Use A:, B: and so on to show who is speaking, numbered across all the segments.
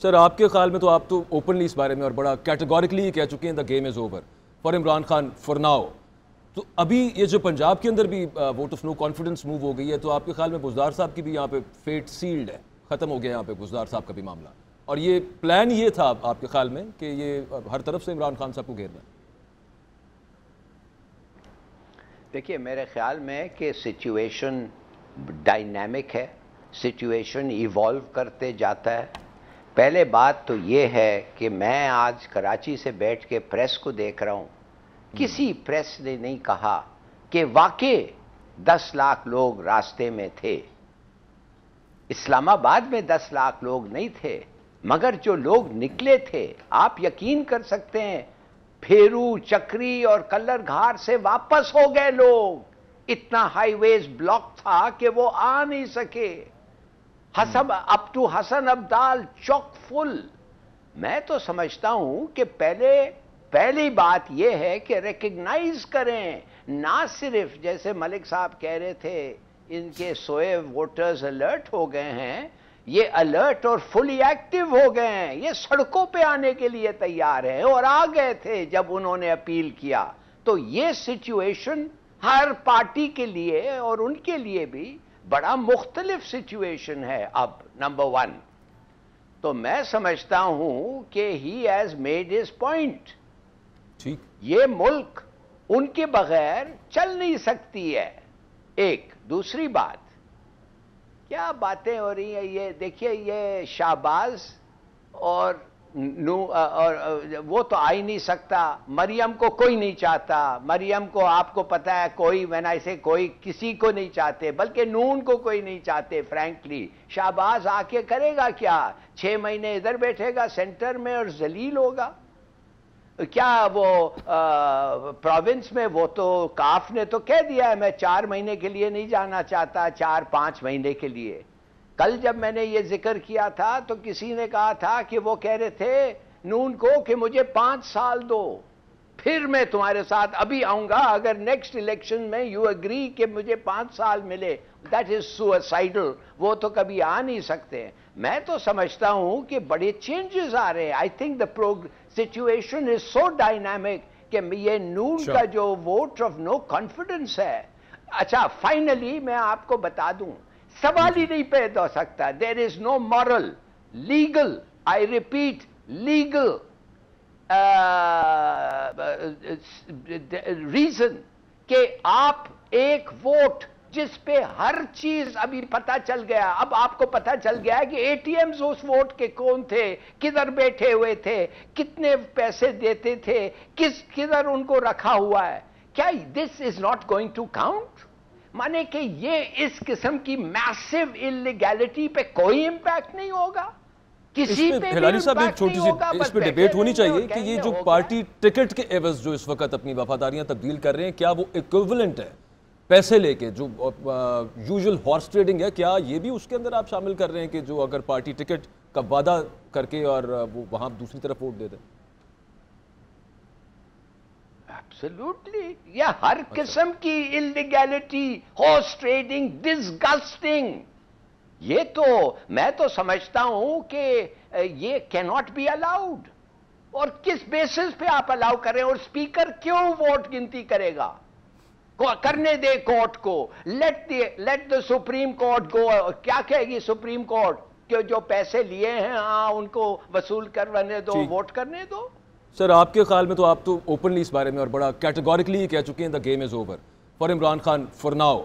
A: سر آپ کے خیال میں تو آپ تو اوپنلی اس بارے میں اور بڑا کیٹیگوریکلی کہہ چکے ہیں the game is over for Imran Khan for now. تو ابھی یہ جو پنجاب کے اندر بھی vote of no confidence move ہو گئی ہے، تو آپ کے خیال میں بزدار صاحب کی بھی یہاں پہ فیٹ سیلڈ ہے، ختم ہو گیا یہاں پہ بزدار صاحب کا بھی معاملہ، اور یہ پلان یہ تھا آپ کے خیال میں کہ یہ ہر طرف سے عمران خان صاحب کو گھیرنا ہے؟
B: دیکھیے میرے خیال میں کہ سچویشن ڈائنامک ہے، سچویشن ایوالو کرتے جاتا ہے. پہلے بات تو یہ ہے کہ میں آج کراچی سے بیٹھ کے پریس کو دیکھ رہا ہوں، کسی پریس نے نہیں کہا کہ واقع 10 لاکھ لوگ راستے میں تھے. اسلام آباد میں 10 لاکھ لوگ نہیں تھے، مگر جو لوگ نکلے تھے آپ یقین کر سکتے ہیں پھیرو چکری اور کلر گھار سے واپس ہو گئے لوگ. اتنا ہائی ویز بلاک تھا کہ وہ آ نہیں سکے. حسب اپ ٹو حسن ابدال چوک فل. میں تو سمجھتا ہوں کہ پہلی بات یہ ہے کہ ریکگنائز کریں، نہ صرف جیسے ملک صاحب کہہ رہے تھے ان کے سوئے ووٹرز الرٹ ہو گئے ہیں، یہ الرٹ اور فلی ایکٹیو ہو گئے ہیں، یہ سڑکوں پہ آنے کے لیے تیار ہیں اور آ گئے تھے جب انہوں نے اپیل کیا. تو یہ سچویشن ہر پارٹی کے لیے اور ان کے لیے بھی بڑا مختلف سچویشن ہے. اب نمبر 1 تو میں سمجھتا ہوں کہ he has made his point. یہ ملک ان کے بغیر چل نہیں سکتی ہے. ایک دوسری بات، کیا باتیں ہو رہی ہیں یہ دیکھیے، یہ شہباز اور وہ تو آ ہی نہیں سکتا. مریم کو کوئی نہیں چاہتا، مریم کو آپ کو پتا ہے کوئی کوئی کسی کو نہیں چاہتے، بلکہ نون کو کوئی نہیں چاہتے فرینکلی. شہباز آ کے کرے گا کیا؟ 6 مہینے ادھر بیٹھے گا سینٹر میں اور ذلیل ہوگا. کیا وہ پروونس میں وہ تو کاف نے تو کہہ دیا ہے میں 4 مہینے کے لیے نہیں جانا چاہتا، 4-5 مہینے کے لیے. کل جب میں نے یہ ذکر کیا تھا تو کسی نے کہا تھا کہ وہ کہہ رہے تھے نون کو کہ مجھے 5 سال دو، پھر میں تمہارے ساتھ ابھی آؤں گا اگر نیکسٹ الیکشن میں یو اگری کہ مجھے 5 سال ملے. That is suicidal. وہ تو کبھی آ نہیں سکتے. میں تو سمجھتا ہوں کہ بڑے چینجز آ رہے ہیں. I think the situation is so dynamic کہ یہ نون کا جو ووٹ آف نو کانفیڈنس ہے. اچھا فائنلی میں آپ کو بتا دوں، سوال ہی نہیں پیدا ہو سکتا. There is no moral, legal, I repeat legal reason کہ آپ ایک ووٹ جس پہ ہر چیز ابھی پتا چل گیا. اب آپ کو پتا چل گیا کہ اے ٹی ایمز اس ووٹ کے کون تھے، کدھر بیٹھے ہوئے تھے، کتنے پیسے دیتے تھے، کدھر ان کو رکھا ہوا ہے. کیا this is not going to count? مانے کہ یہ اس قسم کی میسو انلیگیلٹی پہ کوئی امپیکٹ نہیں ہوگا. کسی پہ
A: ہلاری صاحب ایک چھوٹی سی اس پہ ڈیبیٹ ہونی چاہیے کہ یہ جو پارٹی ٹکٹ کے عوض جو اس وقت اپنی وفاداریاں تبدیل کر رہے ہیں، کیا وہ ایکویولنٹ ہے پیسے لے کے جو یوزول ہارس ٹریڈنگ ہے؟ کیا یہ بھی اس کے اندر آپ شامل کر رہے ہیں کہ جو اگر پارٹی ٹکٹ کا وعدہ کر کے اور وہ وہاں دوسری طرف ووٹ دے دیں؟
B: ایبسلیوٹلی. یہ ہر قسم کی انلیگیلٹی، ہارس ٹریڈنگ، ڈسگسٹنگ. یہ تو میں تو سمجھتا ہوں کہ یہ کی ناٹ بی الاؤڈ. اور کس بیسس پہ آپ الاؤ کریں؟ اور اسپیکر کیوں ووٹ گنتی کرے گا؟ کرنے دے کورٹ کو. لیٹ دا سپریم کورٹ گو. کیا کہے گی سپریم کورٹ کہ جو پیسے لیے ہیں ہاں ان کو وصول کرنے دو، ووٹ کرنے دو.
A: سر آپ کے خیال میں تو آپ تو اوپنلی اس بارے میں اور بڑا کیٹیگوریکلی کہہ چکے ہیں the game is over for Imran Khan for now.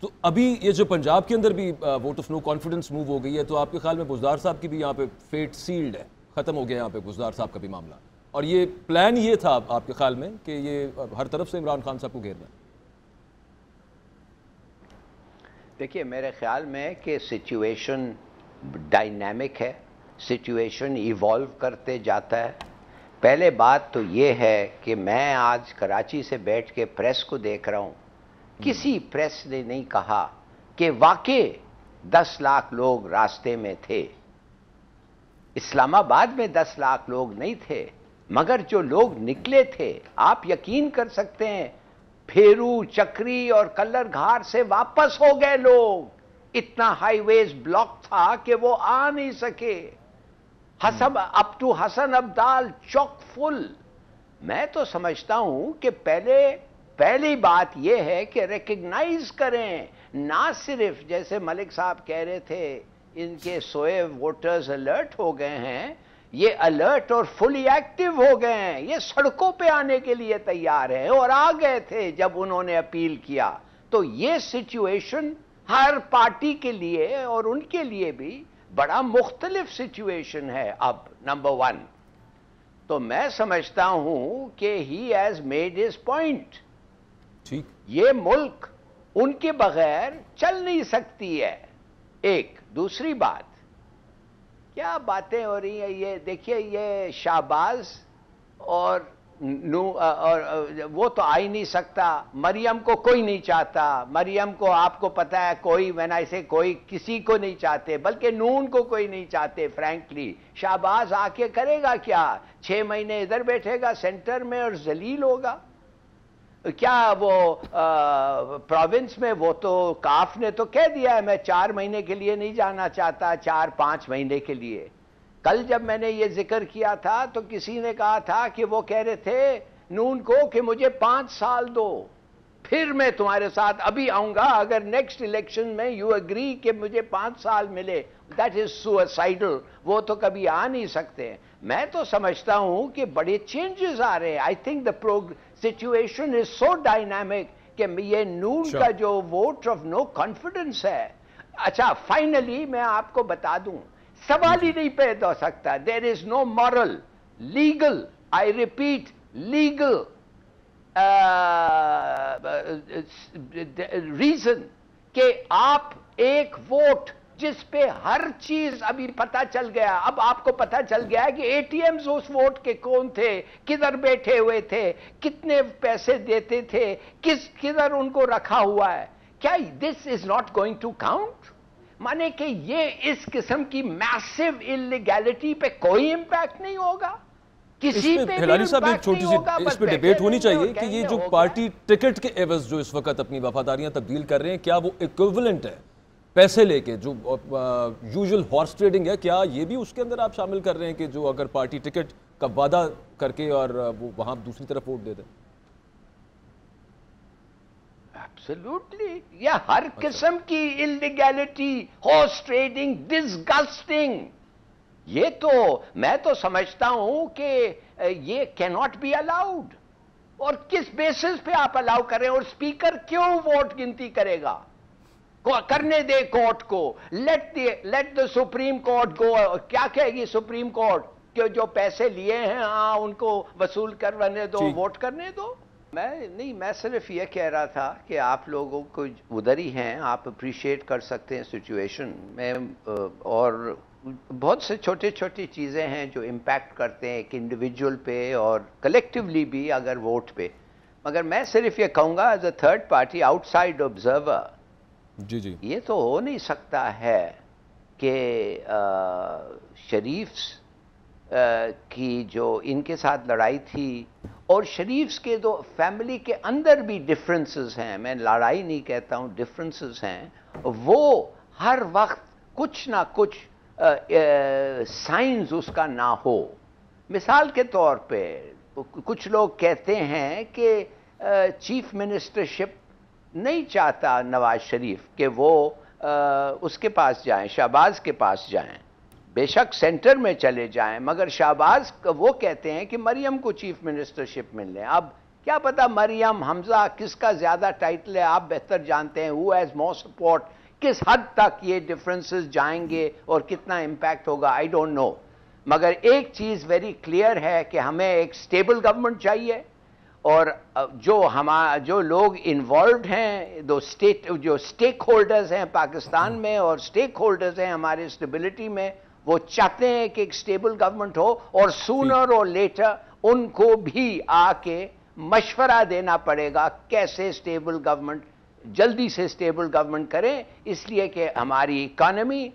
A: تو ابھی یہ جو پنجاب کے اندر بھی vote of no confidence move ہو گئی ہے، تو آپ کے خیال میں بزدار صاحب کی بھی یہاں پہ فیٹ سیلڈ ہے، ختم ہو گیا یہاں پہ بزدار صاحب کا بھی معاملہ، اور یہ پلان یہ تھا آپ کے خیال میں کہ یہ ہر طرف سے عمران خان صاحب کو گھیرنا ہے؟
B: دیکھیے میرے خیال میں کہ سچویشن ڈائنامک ہے، سچویشن ایوالو کرتے جاتا ہے. پہلے بات تو یہ ہے کہ میں آج کراچی سے بیٹھ کے پریس کو دیکھ رہا ہوں، کسی پریس نے نہیں کہا کہ واقع 10 لاکھ لوگ راستے میں تھے. اسلام آباد میں 10 لاکھ لوگ نہیں تھے، مگر جو لوگ نکلے تھے آپ یقین کر سکتے ہیں پھیرو چکری اور کلر گھار سے واپس ہو گئے لوگ. اتنا ہائی ویز بلاک تھا کہ وہ آ نہیں سکے. up to Hassan Abdal chock full. میں تو سمجھتا ہوں کہ پہلی بات یہ ہے کہ ریکگنائز کریں، نہ صرف جیسے ملک صاحب کہہ رہے تھے ان کے سوئے ووٹرز الرٹ ہو گئے ہیں، یہ الرٹ اور فلی ایکٹیو ہو گئے ہیں، یہ سڑکوں پہ آنے کے لیے تیار ہیں اور آ گئے تھے جب انہوں نے اپیل کیا. تو یہ سچویشن ہر پارٹی کے لیے اور ان کے لیے بھی بڑا مختلف سچویشن ہے اب. نمبر 1 تو میں سمجھتا ہوں کہ he has made his point.
A: ٹھیک،
B: یہ ملک ان کے بغیر چل نہیں سکتی ہے. ایک دوسری بات، کیا باتیں ہو رہی ہیں یہ دیکھیے، یہ شہباز اور وہ تو آ ہی نہیں سکتا، مریم کو کوئی نہیں چاہتا، مریم کو آپ کو پتا ہے کوئی کوئی کسی کو نہیں چاہتے، بلکہ نون کو کوئی نہیں چاہتے فرینکلی. شہباز آ کے کرے گا کیا؟ 6 مہینے ادھر بیٹھے گا سینٹر میں اور ذلیل ہوگا. کیا وہ پروونس میں وہ تو کاف نے تو کہہ دیا ہے میں 4 مہینے کے لیے نہیں جانا چاہتا، 4-5 مہینے کے لیے. کل جب میں نے یہ ذکر کیا تھا تو کسی نے کہا تھا کہ وہ کہہ رہے تھے نون کو کہ مجھے 5 سال دو، پھر میں تمہارے ساتھ ابھی آؤں گا اگر نیکسٹ الیکشن میں یو اگری کہ مجھے 5 سال ملے. دیٹ از سوئسائڈل، وہ تو کبھی آ نہیں سکتے. میں تو سمجھتا ہوں کہ بڑے چینجز آ رہے ہیں. I think the situation is so dynamic کہ یہ نون کا جو ووٹ آف نو کانفیڈنس ہے. اچھا فائنلی میں آپ کو بتا دوں، سوال ہی نہیں پیدا ہو سکتا. There is no moral, legal, I repeat legal reason کہ آپ ایک ووٹ جس پہ ہر چیز ابھی پتا چل گیا. اب آپ کو پتا چل گیا کہ اے ٹی ایمز اس ووٹ کے کون تھے، کدھر بیٹھے ہوئے تھے، کتنے پیسے دیتے تھے، کدھر ان کو رکھا ہوا ہے. کیا this is not going to count? مانے کہ یہ اس قسم کی میسو انلیگیلٹی پہ کوئی امپیکٹ نہیں ہوگا کسی پہ.
A: ہلاری صاحب ایک چھوٹی سی اس پہ ڈیبیٹ ہونی چاہیے کہ یہ جو پارٹی ٹکٹ کے عوض جو اس وقت اپنی وفاداریاں تبدیل کر رہے ہیں، کیا وہ ایکویولنٹ ہے پیسے لے کے جو یوزول ہارس ٹریڈنگ ہے؟ کیا یہ بھی اس کے اندر آپ شامل کر رہے ہیں کہ جو اگر پارٹی ٹکٹ کا وعدہ کر کے اور وہ وہاں دوسری طرف ووٹ دے دیں؟
B: ایبسلیوٹلی، یہ ہر قسم کی انلیگیلٹی، ہارس ٹریڈنگ، ڈسگسٹنگ. یہ تو میں تو سمجھتا ہوں کہ یہ کی ناٹ بی الاؤڈ. اور کس بیسس پہ آپ الاؤ کریں؟ اور اسپیکر کیوں ووٹ گنتی کرے گا؟ کرنے دے کورٹ کو. لیٹ دا سپریم کورٹ گو. کیا کہے گی سپریم کورٹ کہ جو پیسے لیے ہیں ان کو وصول کرنے دو، ووٹ کرنے دو. میں صرف یہ کہہ رہا تھا کہ آپ لوگوں کو ادھر ہی ہیں، آپ اپریشیٹ کر سکتے ہیں سچویشن میں، اور بہت سے چھوٹی چیزیں ہیں جو امپیکٹ کرتے ہیں ایک انڈیویجول پہ اور کلیکٹیولی بھی اگر ووٹ پہ. مگر میں صرف یہ کہوں گا as a third party outside observer,
A: جی
B: یہ تو ہو نہیں سکتا ہے کہ شریفز کی جو ان کے ساتھ لڑائی تھی، اور شریفز کے دو فیملی کے اندر بھی ڈفرنسز ہیں، میں لڑائی نہیں کہتا ہوں، ڈفرنسز ہیں، وہ ہر وقت کچھ نہ کچھ سائنز اس کا نہ ہو. مثال کے طور پہ کچھ لوگ کہتے ہیں کہ چیف منسٹرشپ نہیں چاہتا نواز شریف کہ وہ اس کے پاس جائیں، شہباز کے پاس جائیں. بے شک سینٹر میں چلے جائیں، مگر شہباز وہ کہتے ہیں کہ مریم کو چیف منسٹرشپ مل لیں. اب کیا پتا مریم حمزہ کس کا زیادہ ٹائٹل ہے، آپ بہتر جانتے ہیں. who has more support، کس حد تک یہ ڈفرنسز جائیں گے اور کتنا امپیکٹ ہوگا، آئی ڈونٹ نو. مگر ایک چیز ویری کلیئر ہے کہ ہمیں ایک سٹیبل گورنمنٹ چاہیے، اور جو لوگ انوالوڈ ہیں، جو سٹیک ہولڈرز ہیں پاکستان میں اور سٹیک ہولڈرز ہیں ہمارے اسٹیبلٹی میں، وہ چاہتے ہیں کہ ایک سٹیبل گورنمنٹ ہو، اور سونر اور لیٹر ان کو بھی آ کے مشورہ دینا پڑے گا کیسے سٹیبل گورنمنٹ، جلدی سے سٹیبل گورنمنٹ کریں، اس لیے کہ ہماری اکانومی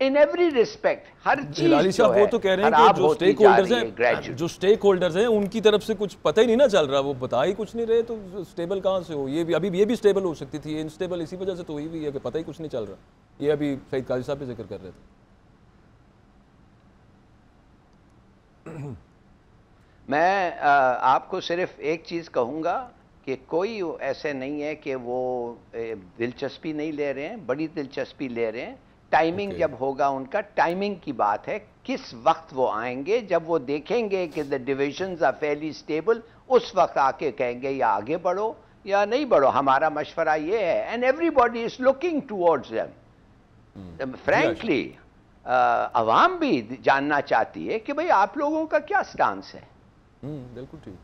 B: in every respect ہر چیز جو ہے
A: وہ تو کہہ رہے ہیں کہ جو سٹیک ہولڈرز ہیں ان کی طرف سے کچھ پتہ ہی نہیں نہ چل رہا، وہ بتا ہی کچھ نہیں رہے، تو سٹیبل کہاں سے ہو؟ یہ بھی سٹیبل ہو سکتی تھی، انسٹیبل اسی وجہ سے تو ہوئی بھی ہے کہ پتہ ہی کچھ نہیں چل رہا. یہ ابھی سعید قاضی صاحب بھی ذکر کر رہے تھے.
B: میں آپ کو صرف ایک چیز کہوں گا کہ کوئی ایسے نہیں ہے کہ وہ دلچسپی نہیں لے رہے ہیں، بڑی دلچسپی لے رہے ہیں. ٹائمنگ جب ہوگا ان کا، ٹائمنگ کی بات ہے، کس وقت وہ آئیں گے. جب وہ دیکھیں گے کہ the divisions are fairly stable، اس وقت آ کے کہیں گے یا آگے بڑھو یا نہیں بڑھو. ہمارا مشورہ یہ ہے، and everybody is looking towards them. Frankly عوام بھی جاننا چاہتی ہے کہ بھئی آپ لوگوں کا کیا سٹانس ہے.
A: بالکل ٹھیک.